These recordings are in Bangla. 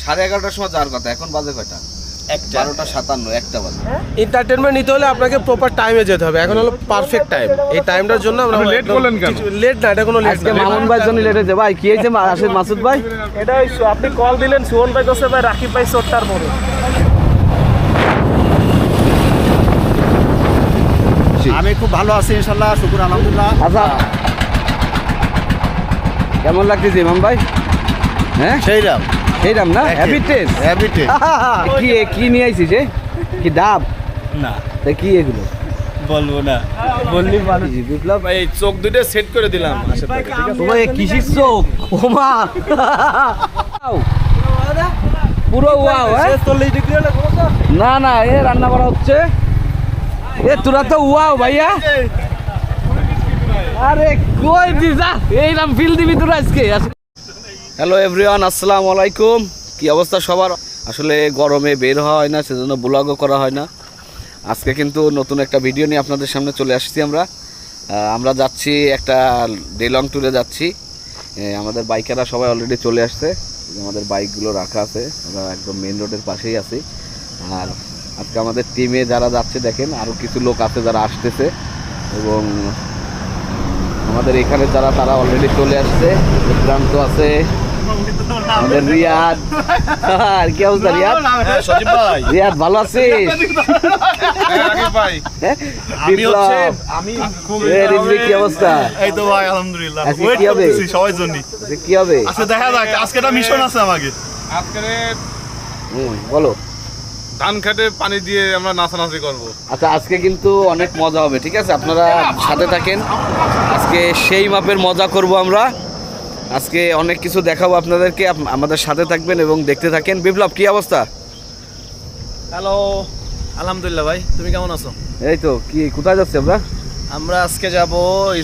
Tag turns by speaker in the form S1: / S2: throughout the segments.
S1: 11:30টার সময় যাওয়ার কথা, এখন বাজে কয়টা? 12:57, 1টা বাজে।
S2: এন্টারটেনমেন্ট নিতে হলে আপনাকে প্রপার টাইমে যেতে হবে। এখন হলো পারফেক্ট টাইম। এই টাইমটার জন্য আমরা
S3: লেট করলেন কেন?
S2: লেট না, এটা কোনো লেট
S4: আজকে মামুন ভাইয়ের জন্য লেট হয়েছে ভাই। কি হয়েছে আসেন মাসুদ ভাই?
S2: এটা আপনি কল দিলেন, সুমন ভাই দোষে ভাই, রাকিব ভাই 4টার পরে।
S5: আমি খুব ভালো আছি ইনশাআল্লাহ, শুকুর আলহামদুলিল্লাহ।
S4: আচ্ছা, কেমন লাগতেছে ইমাম ভাই? হ্যাঁ
S5: সেই রাম
S4: সেইরাম না? হ্যাবিটেস কি নিয়ে আইছিস রে? কি ডাব
S5: না
S4: তা কি এগুলো
S5: বলবো না,
S4: বললি ভালো। বিপ্লব
S2: ভাই এই চোখ দুটো সেট করে দিলাম আশা করি, ঠিক আছে?
S4: তোমার কিসির চোখ ওমা পুরো ওয়াও।
S2: 40 ডিগ্রি হলে সমস্যা?
S4: না না, এ রান্না করা হচ্ছে। এ তোরা তো ওয়াও ভাইয়া। আরে কই দিছা এই নাম ফিল দিবি তোরা আজকে। হ্যালো এভরিওয়ান, আসসালামু আলাইকুম। কি অবস্থা সবার? আসলে গরমে বের হওয়া হয় না, সেজন্য ব্লগও করা হয় না। আজকে কিন্তু নতুন একটা ভিডিও নিয়ে আপনাদের সামনে চলে আসছি। আমরা যাচ্ছি একটা ডে লং ট্যুরে যাচ্ছি। আমাদের বাইকাররা সবাই অলরেডি চলে আসছে, আমাদের বাইকগুলো রাখা আছে, আমরা একদম মেন রোডের পাশেই আছি। আর আজকে আমাদের টিমে যারা যাচ্ছে দেখেন, আরও কিছু লোক আছে যারা আসতেছে, এবং আমাদের এখানে যারা তারা অলরেডি চলে আসছে। বিক্রান্ত আছে, আমাদের রিয়াদ। আর কি অবস্থা রিয়াদ?
S5: সজীব ভাই,
S4: রিয়াদ ভালো আছিস?
S5: আমি
S4: কি অবস্থা?
S5: এই তো ভাই আলহামদুলিল্লাহ,
S4: আজকে
S5: ওয়েট
S4: কি হবে?
S5: করতেছি সবার জন্য।
S4: কি হবে
S5: আজকে দেখা যাক, আজকে একটা মিশন আছে আমাকে।
S3: আজকে
S4: বলো।
S3: ধান খেতে পানি দিয়ে আমরা নাচানাচি করবো।
S4: আচ্ছা, আজকে কিন্তু অনেক মজা হবে, ঠিক আছে? আপনারা সাথে থাকেন, আজকে সেই মাপের মজা করব আমরা। আজকে অনেক কিছু দেখাবো আপনাদেরকে, আমাদের সাথে থাকবেন এবং দেখতে থাকেন। বিপ্লব কি অবস্থা?
S5: হ্যালো, আলহামদুলিল্লাহ ভাই, তুমি কেমন আছো?
S4: এই তো, কি কোথায় যাচ্ছি আমরা?
S5: আমরা আজকে যাব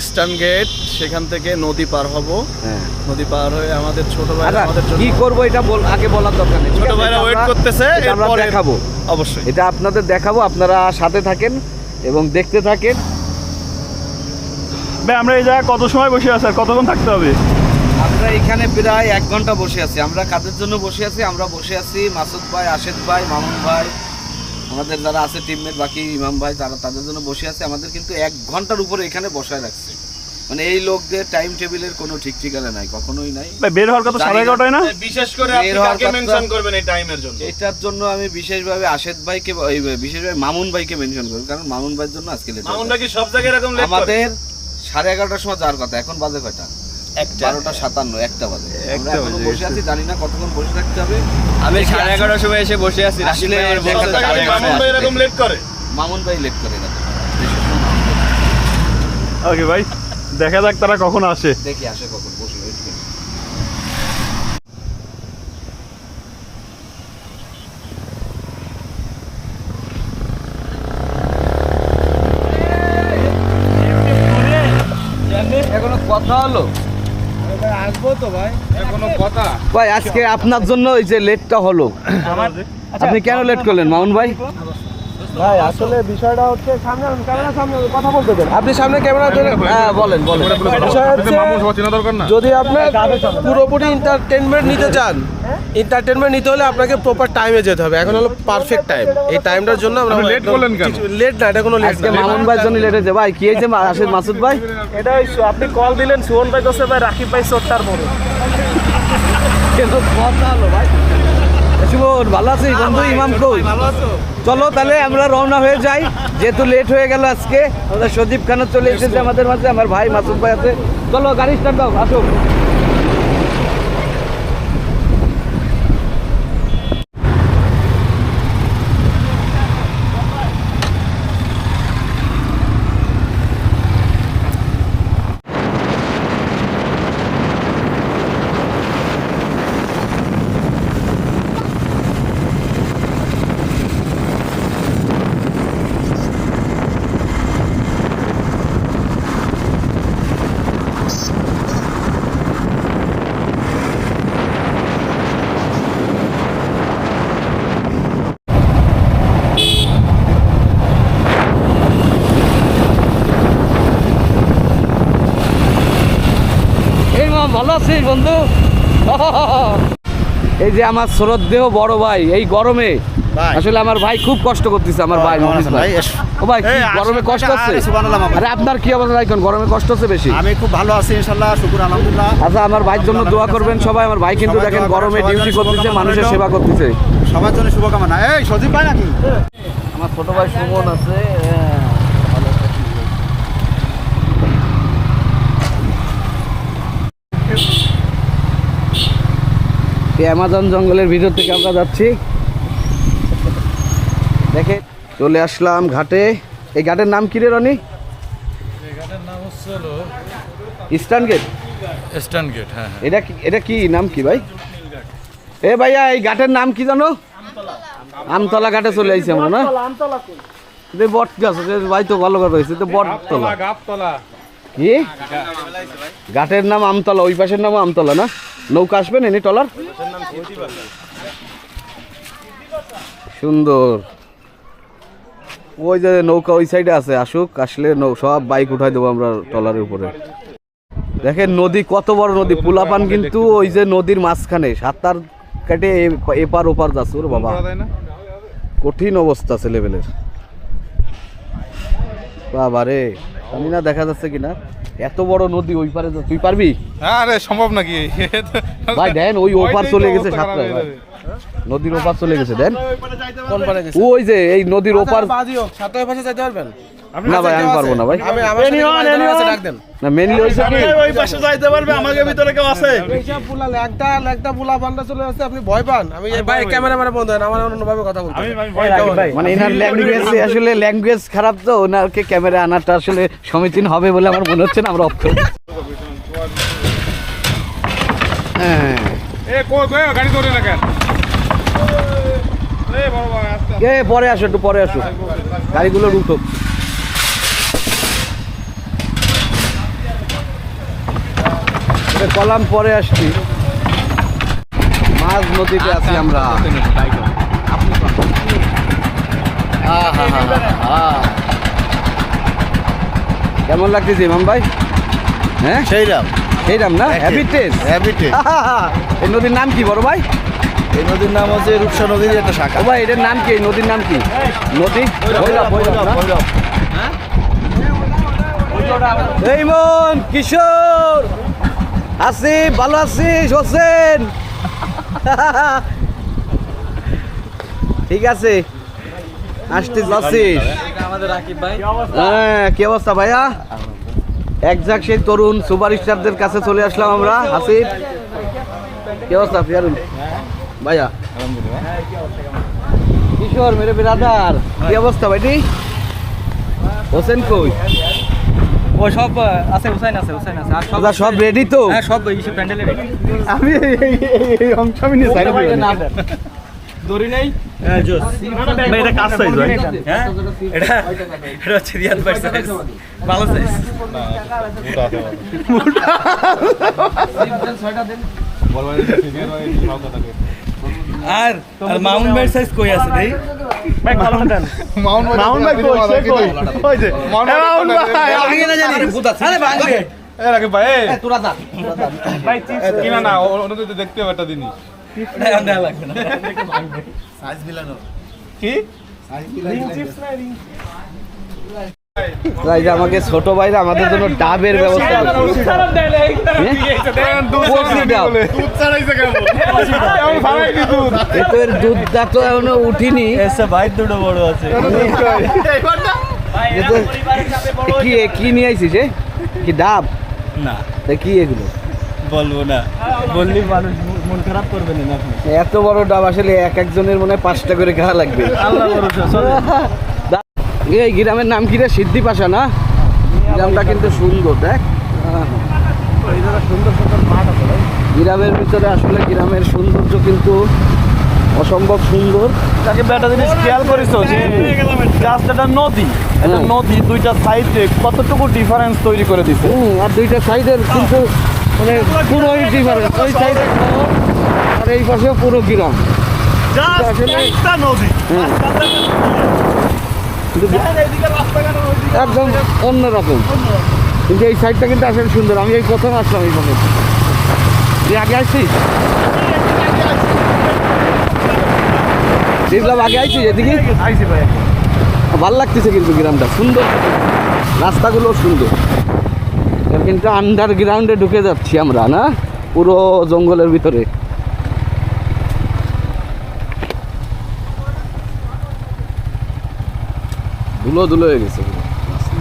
S5: ইস্টার্ন গেট, সেখান থেকে নদী পার হব।
S4: হ্যাঁ,
S5: নদী পার হয়ে আমাদের ছোট ভাই
S4: আচ্ছা,
S5: আমাদের জন্য
S4: কি করবো এটা আগে বলার দরকার নেই।
S5: ছোট ভাইরা ওয়েট করতেছে,
S4: এটা আমরা
S5: এরপরে
S4: দেখাবো,
S5: অবশ্যই।
S4: এটা আপনাদের দেখাবো, আপনারা সাথে থাকেন এবং দেখতে থাকেন।
S5: ভাই আমরা এই জায়গায় কত সময় বসে আছি আর কতক্ষণ থাকতে হবে?
S4: আমরা এখানে প্রায় 1 ঘন্টা বসে আছি। আমরা কাদের জন্য বসে আছি? আমরা বসে আছি মাসুদ ভাই, আশেদ ভাই, মামুন ভাই, আমাদের যারা আছে টিমমেট, বাকি ইমাম ভাই, যারা তাদের জন্য বসে আছে। আমাদের কিন্তু 1 ঘন্টার উপরে এখানে বসায় রাখছে। মানে এই লোকদের টাইম টেবিলের কোনো ঠিক ঠিকানা নাই, কখনোই নাই।
S5: ভাই বের হওয়ার কথা 11:30 না?
S3: বিশেষ করে আপনি কাকে মেনশন করবেন এই টাইমের জন্য?
S4: এটার জন্য আমি বিশেষভাবে আশেদ ভাইকে, বিশেষভাবে মামুন ভাইকে মেনশন করব, কারণ মামুন ভাইয়ের জন্য আজকে লেট।
S3: মামুন ভাই কি সব জায়গায় এরকম লেট করে?
S1: আমাদের 11:30টার সময় যাওয়ার কথা, এখন বাজে কয়টা? 12:57, 1টা বাজে। আমরা এখনো বসে আছি, জানি না কতক্ষণ বসে থাকতে হবে।
S5: আমি 11:30 সময় এসে বসে আছি।
S1: আসলে
S3: সব জায়গায় মামুন ভাই এরকম লেট করে?
S1: মামুন ভাই লেট করে না।
S5: ওকে ভাই, দেখা যাক তারা কখন আসে।
S1: দেখি আসে কখন, বসে ওয়েট করি।
S4: এখনো কথা হলো
S2: আসবো তো ভাই।
S3: কোনো কথা?
S4: ভাই, আজকে আপনার জন্য ওই যে লেটটা হলো, আপনি কেন লেট করলেন মামুন ভাই?
S2: ভাই আসলে বিষয়টা হচ্ছে, সামনে ক্যামেরা, সামনে কথা বলতে দেন। আপনি সামনে ক্যামেরা ধরে,
S4: হ্যাঁ বলেন।
S2: বিষয় হচ্ছে,
S3: মামুন সবার চেনা দরকার না?
S2: যদি আপনি পুরোপুরি এন্টারটেনমেন্ট নিতে চান, এন্টারটেনমেন্ট নিতে হলে আপনাকে প্রপার টাইমে যেতে হবে। এখন হলো পারফেক্ট টাইম। এই টাইমটার জন্য আমরা
S3: লেট করলেন কেন?
S2: লেট না, এটা কোনো লেট
S4: আজকে
S2: না।
S4: মামুন ভাইয়ের জন্য লেট হয়েছে ভাই। কি হয়েছে আসেন মাসুদ ভাই?
S2: এটা আপনি কল দিলেন, সুমন ভাই দোষে ভাই, রাকিব ভাই 4টার পরে।
S4: কিন্তু কথা হলো ভাই। সুমন ভালো আছিস বন্ধু? ইমাম কই? চলো তাহলে আমরা রওনা হয়ে যাই, যেহেতু লেট হয়ে গেল আজকে। আমাদের সজীব খানও চলে এসেছে আমাদের মাঝে, আমার ভাই মাসুদ ভাই আছে। চলো গাড়ি স্টার্ট দাও, আসো। ভালো আছিস বন্ধু? এই যে আমার শ্রদ্ধেয় বড় ভাই এই গরমে আসলে আমার ভাই খুব কষ্ট করতেছে আমার ভাই মফিজ ভাই। ও ভাই কি গরমে কষ্ট হচ্ছে? আরে আপনার কি অবস্থা এখন গরমে কষ্ট হচ্ছে বেশি?
S5: আমি খুব ভালো আছি ইনশাআল্লাহ, শুকর আলহামদুলিল্লাহ।
S4: আচ্ছা আমার ভাইয়ের জন্য দোয়া করবেন সবাই। আমার ভাই কিন্তু দেখেন গরমে ডিউটি করতেছে, মানুষের সেবা করতেছে।
S5: সবার জন্য শুভকামনা। এই সজীব ভাই নাকি?
S4: আমার ছোট ভাই সুমন আছে। অ্যামাজন জঙ্গলের ভিতর থেকে আমরা যাচ্ছি। দেখে চলে আসলাম ঘাটে। এই ঘাটের নাম কি রে Roni? Eastern gate.
S3: Stand gate, হ্যাঁ।
S4: এটা কি নাম কি ভাই? এ ভাইয়া এই ঘাটের নাম কি জানো? আমতলা ঘাটে চলে আইছি আমরা না? বট গাছ ভাই তো ভালো কথা হয়েছে তো বটতলা। কি ঘাটের নাম আমতলা, ওই পাশের নাম আমতলা না? নৌকা আসবেন এনি টলার সুন্দর। ওই যে নৌকা ওই সাইডে আছে, আসুক, আসলে সব বাইক উঠাই দেবো আমরা টলারের উপরে। দেখেন নদী কত বড় নদী, পুলাপান কিন্তু ওই যে নদীর মাঝখানে সাঁতার কেটে এপার ওপার যাচ্ছে। ওর বাবা কঠিন অবস্থা ছেলেবেলের বাবা রে। আমি না দেখা যাচ্ছে কিনা এত বড় নদী ওই পারে তুই পারবি?
S3: আরে সম্ভব নাকি
S4: ভাই দেন ওই ওপার চলে গেছে সাতটায় ভাই, নদীর ওপার চলে গেছে। দেন
S2: কোন পারে গেছে?
S4: ওই যে এই নদীর ওপার।
S2: বাজিও সাতটার পাশে যাইতে পারবেন?
S4: না ভাই আমি পারবো না ভাই।
S2: আমি আমার সাথে ডাক দেন।
S4: না মেনলি হইছে কি
S5: ওই পাশে যাইতে পারবে, আমাকে ভিতরে কেউ আছে?
S2: এইসব পুলা একটা পুলা বান্দা চলে আসছে, আপনি ভয় পান? আমি ভাই ক্যামেরাম্যান বন্ধ হয় আমার অন্যভাবে কথা বলতে
S4: মানে এনার ল্যাঙ্গুয়েজ আসলে ল্যাঙ্গুয়েজ খারাপ, তো ওনাকে ক্যামেরা আনাটা আসলে সমীচীন হবে বলে আমার মনে হচ্ছে না। আমরা অফ করি। হ্যাঁ
S3: গাড়ি ধরে না কেন?
S4: পরে আসো, একটু পরে আসো, গাড়িগুলো উঠুক। কলাম পরে আসছি, মাঝ নদীতে আছি আমরা। কেমন লাগতেছে ইমাম ভাই? হ্যাঁ সেই রাম না? হ্যাবিটেজ। এই নদীর নাম কি বড় ভাই?
S5: এই নদীর নাম হচ্ছে রূপসা নদীর একটা শাখা।
S4: ও ভাই এটার নাম কি? এই নদীর নাম কি? নদী এই মন কিশোর আছি, ভালো আছিস হোসেন? ঠিক আছে আসতেছিস আসছিস? হ্যাঁ কি অবস্থা ভাইয়া? একজাক সেই তরুণ সুপার স্টারদের কাছে চলে আসলাম আমরা। আসিফ কি অবস্থা? ফিয়ারুল ভাইয়া কিশোর মেরে বিরাদার কি অবস্থা ভাইটি? হোসেন কই?
S6: ও সব আছে, হুসাইন আছে আর সব
S4: সব রেডি তো?
S6: হ্যাঁ সব ইসে প্যান্ডেলে রেডি।
S4: আমি এই অংশ আমি নিয়ে সাইড
S6: দড়ি নাই। হ্যাঁ জোস ভাই এটা কাজ সাইজ ভাই। হ্যাঁ এটা হচ্ছে রিয়াদ ভাই সাইজ, ভালো সাইজ। আর মাউন্ট ভাই সাইজ কই আছে দেই ভাই? ভালো দেন
S3: মাউন্ট ভাই কই? সে কই? ওই যে মাউন্ট ভাই
S6: আগে না জানি ভূত আছে। আরে ভাঙবে
S3: এ রাখে ভাই
S4: তোরা যা
S3: ভাই চিপস কিনা না, ওটা তো দেখতে হবে একটা জিনিস।
S6: এটা দেয়া লাগবে না।
S5: সাইজ মিলানো
S3: কি
S4: তাই যে আমাকে ছোট ভাইরা আমাদের জন্য ডাবের ব্যবস্থা করছে।
S3: দুধ ছাড়াইছে কেমন? কেমন ফারাইনি দুধ?
S4: এর দুধটা তো এখনো উঠিনি।
S6: এসে ভাই দুটো বড় আছে।
S4: কি নিয়ে আইছিস? কি ডাব
S6: না
S4: তা কি এগুলো?
S6: বলবো না, বললি মানুষ মন খারাপ করবে না আপনি।
S4: এত বড় ডাব আসলে একজনের মনে হয় 5টা করে খাওয়া লাগবে।
S6: আল্লাহ ভরসা চলে।
S4: এই গ্রামের নাম কি রে? সিদ্ধি পাশা না? গ্রামটা কিন্তু সুন্দর দেখ, সুন্দর সুন্দর মাঠ আছে গ্রামের ভিতরে। আসলে গ্রামের সৌন্দর্য কিন্তু অসম্ভব সুন্দর।
S5: তাকে একটা জিনিস খেয়াল করেছো যে রাস্তাটা নদী, একটা নদী দুইটা সাইডে কতটুকু ডিফারেন্স তৈরি করে দিছে।
S4: আর দুইটা সাইডের কিন্তু মানে পুরোই ডিফারেন্স। ওই সাইডে আর এই পাশেও পুরো গ্রাম।
S5: একটা নদী
S4: একদম অন্যরকম, কিন্তু এই সাইডটা কিন্তু আসলে সুন্দর। আমি এই প্রথম আসলাম এইখানে। তুই আগে আসছিস? দেখলাম আগে আইছি এদিকে
S5: আইসি ভাই
S4: ভালো লাগতেছে কিন্তু গ্রামটা সুন্দর, রাস্তাগুলো সুন্দর। এবার কিন্তু আন্ডারগ্রাউন্ডে ঢুকে যাচ্ছি আমরা, না পুরো জঙ্গলের ভিতরে। ধুলো ধুলো হয়ে গেছে পুরো।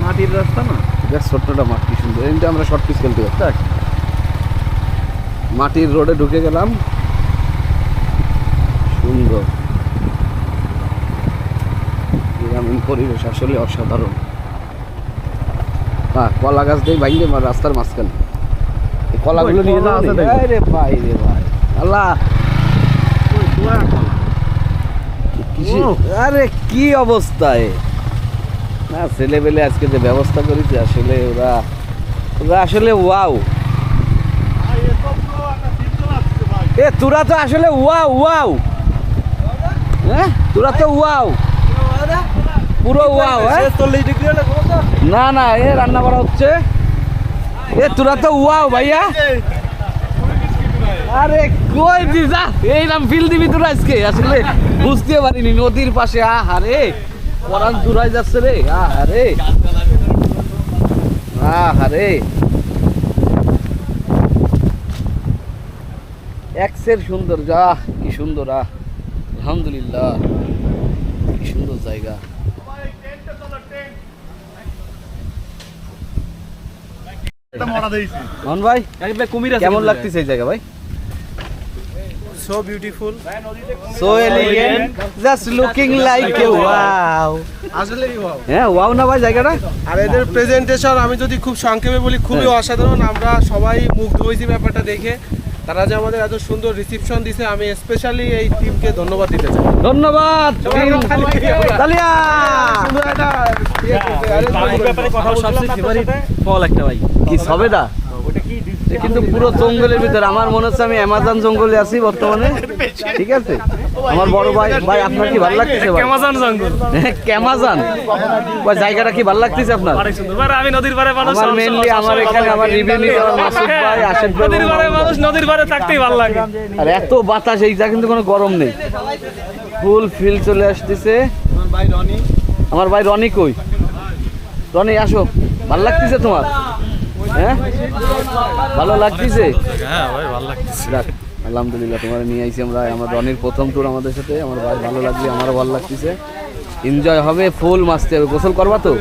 S5: মাটির রাস্তা না,
S4: দেখ ছোট্টটা মাঠ কি সুন্দর, এমনি আমরা শর্ট পিচ খেলতে পারতাম। মাটির রোডে ঢুকে গেলাম, সুন্দর গ্রামীণ পরিবেশ আসলে অসাধারণ। হ্যাঁ, কলা গাছ দিয়ে ভাঙলে রাস্তার মাঝখানে এই কলাগুলো নিয়ে
S5: কলা আছে
S4: যাও
S5: দেখো।
S4: রে ভাই রে ভাই, আল্লাহ আরে কি অবস্থায় না ছেলেবেলে আজকে যে ব্যবস্থা করেছে আসলে ওরা ওরা আসলে ওয়াও। এ তোরা তো আসলে ওয়াও ওয়াও, হ্যাঁ তোরা তো ওয়াও, পুরো ওয়াও। না না এ রান্না করা হচ্ছে, এ তোরা তো ওয়াও ভাইয়া। আরে কই দিছা এইরকম ফিল দিবি তোরা আজকে, আসলে বুঝতে পারিনি নদীর পাশে। আহারে পরান দূরাই যাচ্ছে রে, আহারে আহারে এক্সের সুন্দর, যা কি সুন্দর। আলহামদুলিল্লাহ কি সুন্দর জায়গা। মোহন ভাই কেমন লাগতেছে এই জায়গা ভাই?
S2: So beautiful,
S4: so elegant, just looking like a wow.
S2: আসলে ওয়াও।
S4: হ্যাঁ ওয়াও না ভাই জায়গাটা?
S2: আর এদের প্রেজেন্টেশন আমি যদি খুব সংক্ষেপে বলি খুবই অসাধারণ। আমরা সবাই মুগ্ধ হয়েছি ব্যাপারটা দেখে। তারা যে আমাদের এত সুন্দর রিসিপশন দিছে, আমি স্পেশালি এই টিমকে ধন্যবাদ দিতে চাই।
S4: ধন্যবাদ তালিয়া।
S6: ফল একটা ভাই
S4: কি সবেদা? এ কিন্তু পুরো জঙ্গলের ভিতরে, আমার মনে হচ্ছে আমি অ্যামাজন জঙ্গলে আছি বর্তমানে। ঠিক আছে আমার বড় ভাই, ভাই আপনার কি ভালো লাগতেছে?
S6: অ্যামাজন জঙ্গল,
S4: ক্যামাজন ভাই জায়গাটা কি ভালো লাগতেছে আপনার?
S6: অনেক সুন্দর। ভাই আমি নদীর পাড়ে মানুষ,
S4: আমার মেইনলি আমার এখানে আমার রিভিউ নিতে আমার মাসুদ ভাই, আশিক ভাই,
S6: নদীর পাড়ে মানুষ, নদীর পাড়ে থাকতেই ভালো লাগে।
S4: আর এত বাতাস, এইটা কিন্তু কোনো গরম নেই, ফুল ফিল চলে আসতেছে। আমার ভাই রনি কই? রনি আসো, ভালো লাগতেছে তোমার? হ্যাঁ ভালো লাগতেছে?
S6: হ্যাঁ ভাই ভালো লাগতেছে।
S4: যাক আলহামদুলিল্লাহ, তোমার নিয়ে আইছি আমরা। আমার রনির প্রথম ট্যুর আমাদের সাথে, আমার ভাই ভালো লাগছে, আমারও ভালো লাগতেছে। এনজয় হবে, ফুল মাসতে হবে। গোসল করবা তো?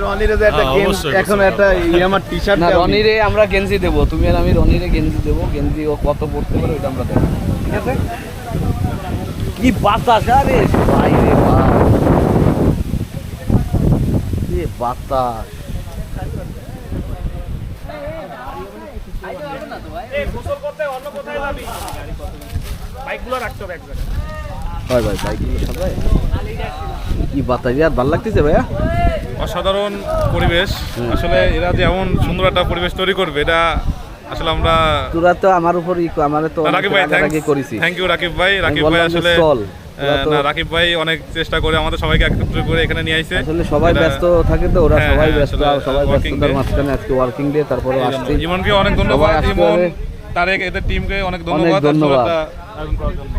S5: এখন একটা আমার টি শার্ট
S4: না রনিরে আমরা গেঞ্জি দেবো, তুমি আর আমি রনিরে গেঞ্জি দেবো। গেঞ্জি ও কত পড়তে পারে ওইটা আমরা দেবো, ঠিক আছে? কি বাতাস, আরে ভাই রে ভাই, কি বাতাস। হয় ভাই বাইকগুলো সবাই কি বাতাস, আর ভালো লাগতেছে ভাইয়া।
S7: অসাধারণ পরিবেশ। আসলে এরা যে এমন সুন্দর একটা পরিবেশ তৈরি করবে এটা আসলে আমরা
S4: তোরা তো আমার উপর আমারে তো
S7: রাকিব ভাই
S4: আগে করেছি।
S7: থ্যাংক ইউ রাকিব ভাই। রাকিব ভাই আসলে না রাকিব ভাই অনেক চেষ্টা করে আমাদের সবাইকে একত্রিত করে এখানে নিয়ে আইছে।
S4: আসলে সবাই ব্যস্ত থাকে তো, ওরা
S7: হ্যাঁ,
S4: সবাই
S7: হ্যাঁ,
S4: ব্যস্ত,
S7: আসলে
S4: সবাই
S7: working
S4: ব্যস্ততার
S7: day।
S4: মাঝখানে আজকে ওয়ার্কিং ডে, তারপরে আসছে।
S7: ইমনকে অনেক
S4: সবাই
S7: ধন্যবাদ,
S4: আসতে
S7: ইমন
S4: হবে।
S7: তারেক এদের টিমকে অনেক
S4: অনেক
S7: ধন্যবাদ।
S4: ধন্যবাদ।
S7: আয়োজন করার জন্য।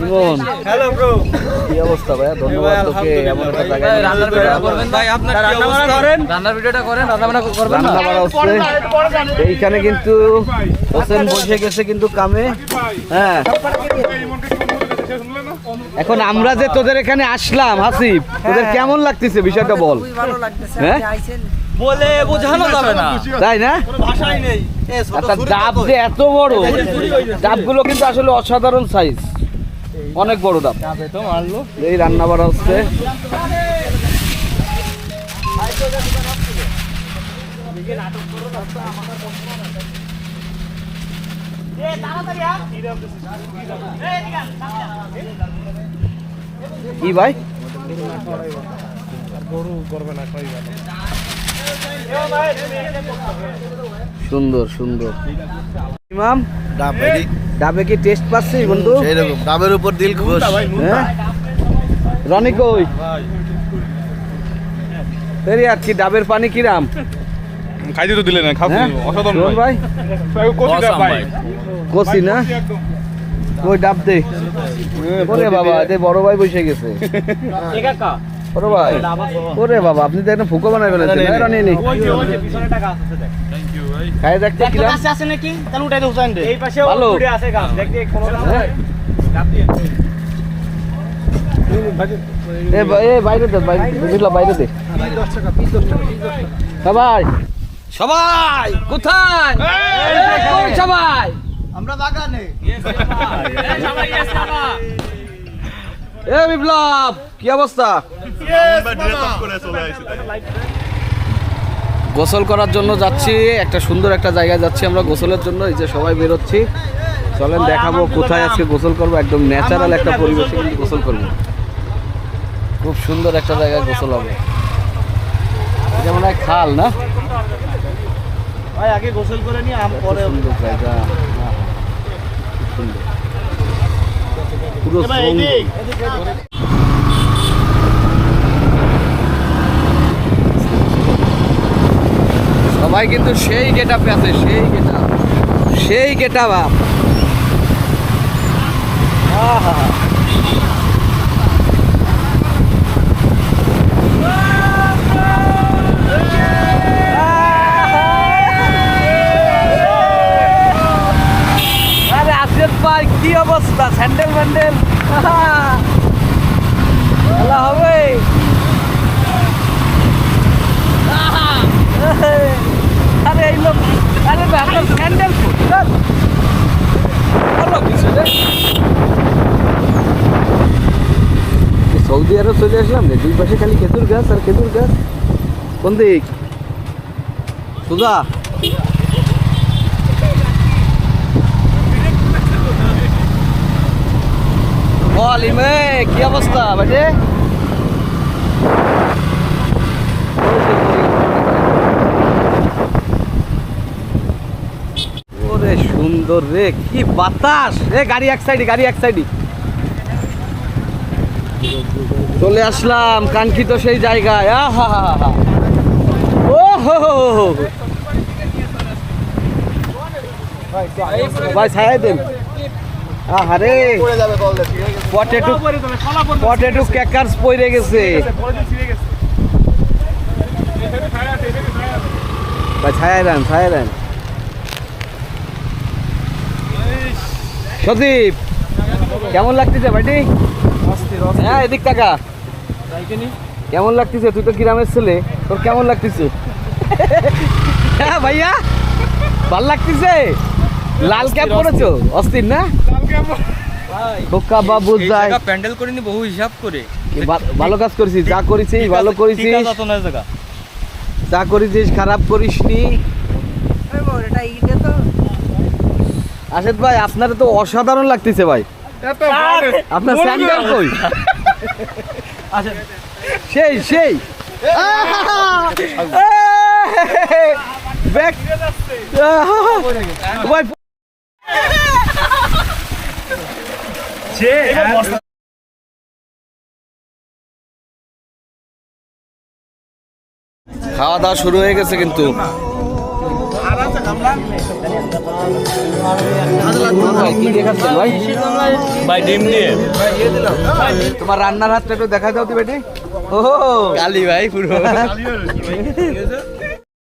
S4: ইমন
S6: হ্যালো ব্রো,
S4: কি অবস্থা ভাইয়া? ধন্যবাদ তোকে এমন একটা জায়গায় নিয়ে
S6: রান্নার ভিডিওটা করবেন ভাই, আপনার কি অবস্থা? রান্নার ভিডিওটা করেন, রান্না বান্না করবেন না?
S4: রান্না বাড়া হচ্ছে এইখানে, কিন্তু হোসেন বসে গেছে কিন্তু কামে। হ্যাঁ এখন আমরা যে তোদের এখানে আসলাম, হাসিব তোদের কেমন লাগতেছে বিষয়টা বল। হ্যাঁ
S6: বলে বোঝানো যাবে না,
S4: তাই না?
S6: ভাষাই নেই।
S4: আচ্ছা ডাব যে এত বড়, ডাবগুলো কিন্তু আসলে অসাধারণ সাইজ, অনেক বড় ডাব। এই রান্না বাড়া হচ্ছে। কি ভাই? সুন্দর সুন্দর। ইমাম ডাবে কি টেস্ট পাচ্ছিস বন্ধু?
S1: এইরকম ডাবের উপর দিল খুশ।
S4: হ্যাঁ রনি কই? তেরি আর কি ডাবের পানি কিরাম?
S7: খাইতে তো দিলে না, খাও
S4: হ্যাঁ
S7: অসাধারণ
S4: শোন
S7: ভাই।
S4: ভাই,
S7: কচি ডাব ভাই।
S4: কচি না? ওই ডাব দে ওরে বাবা এতে বড় ভাই বসে গেছে বড় ভাই ওরে বাবা আপনি তো একটা ফুকো বানাই ফেলেছেন নিয়ে নি খাই দেখতে কিরাম ভালো বাইরে দে বাইরে দে সবাই সবাই কোথায় সবাই
S3: আমরা বাগানে
S4: এ বিপ্লব কি অবস্থা গোসল করার জন্য যাচ্ছি একটা সুন্দর একটা জায়গায় যাচ্ছি আমরা গোসলের জন্য এই যে সবাই বেরোচ্ছি চলেন দেখাবো কোথায় আজকে গোসল করবো একদম ন্যাচারাল একটা পরিবেশে কিন্তু গোসল করবো খুব সুন্দর একটা জায়গায় গোসল হবে এটা মনে হয় খাল না
S5: ভাই আগে গোসল করে নি আম পরে
S4: সুন্দর জায়গা খুব সুন্দর পুরো সবাই কিন্তু সেই গেটআপে আছে সেই গেটআপ আরে আসিফ ভাই কি অবস্থা স্যান্ডেল ম্যান্ডেল ভালো হবে আরে এই লোক আরে আপনার স্যান্ডেল সৌদি আরব চলে আসলাম রে দুই পাশে খালি খেজুর গাছ আর খেজুর গাছ কোন দিক সুজা বল ইমে কি অবস্থা বাজে ওরে সুন্দর রে কি বাতাস রে গাড়ি এক সাইডে চলে আসলাম কাঙ্ক্ষিত সেই জায়গায় আহা ও হো ভাই ছায়া দেন আহারে পটেটো ক্যাকারস পড়ে গেছে ভাই ছায়া দেন সদীপ কেমন লাগতেছে ভাইটি হ্যাঁ এদিক টাকা কেমন লাগতেছে তুই তো গ্রামের ছেলে তোর কেমন লাগতেছে হ্যাঁ ভাইয়া ভাল লাগতেছে লাল ক্যাপ পরেছো অস্থির না খোকা বাবু যায়
S6: প্যান্ডেল করিনি বহু হিসাব করে
S4: ভালো কাজ করেছিস যা করেছিস ভালো করেছিস যা করেছিস খারাপ করিসনি আশিফ ভাই আপনার তো অসাধারণ লাগতেছে ভাই আপনার স্যান্ডেল কই সেই ব্যাক ভাই খাওয়া দাওয়া শুরু হয়ে গেছে কিন্তু কি দেখাচ্ছেন ভাই
S6: ভাই ডিম দিয়ে
S4: তোমার রান্নার হাতটা একটু দেখা দাও তো বেটি ও
S6: কালি ভাই পুরো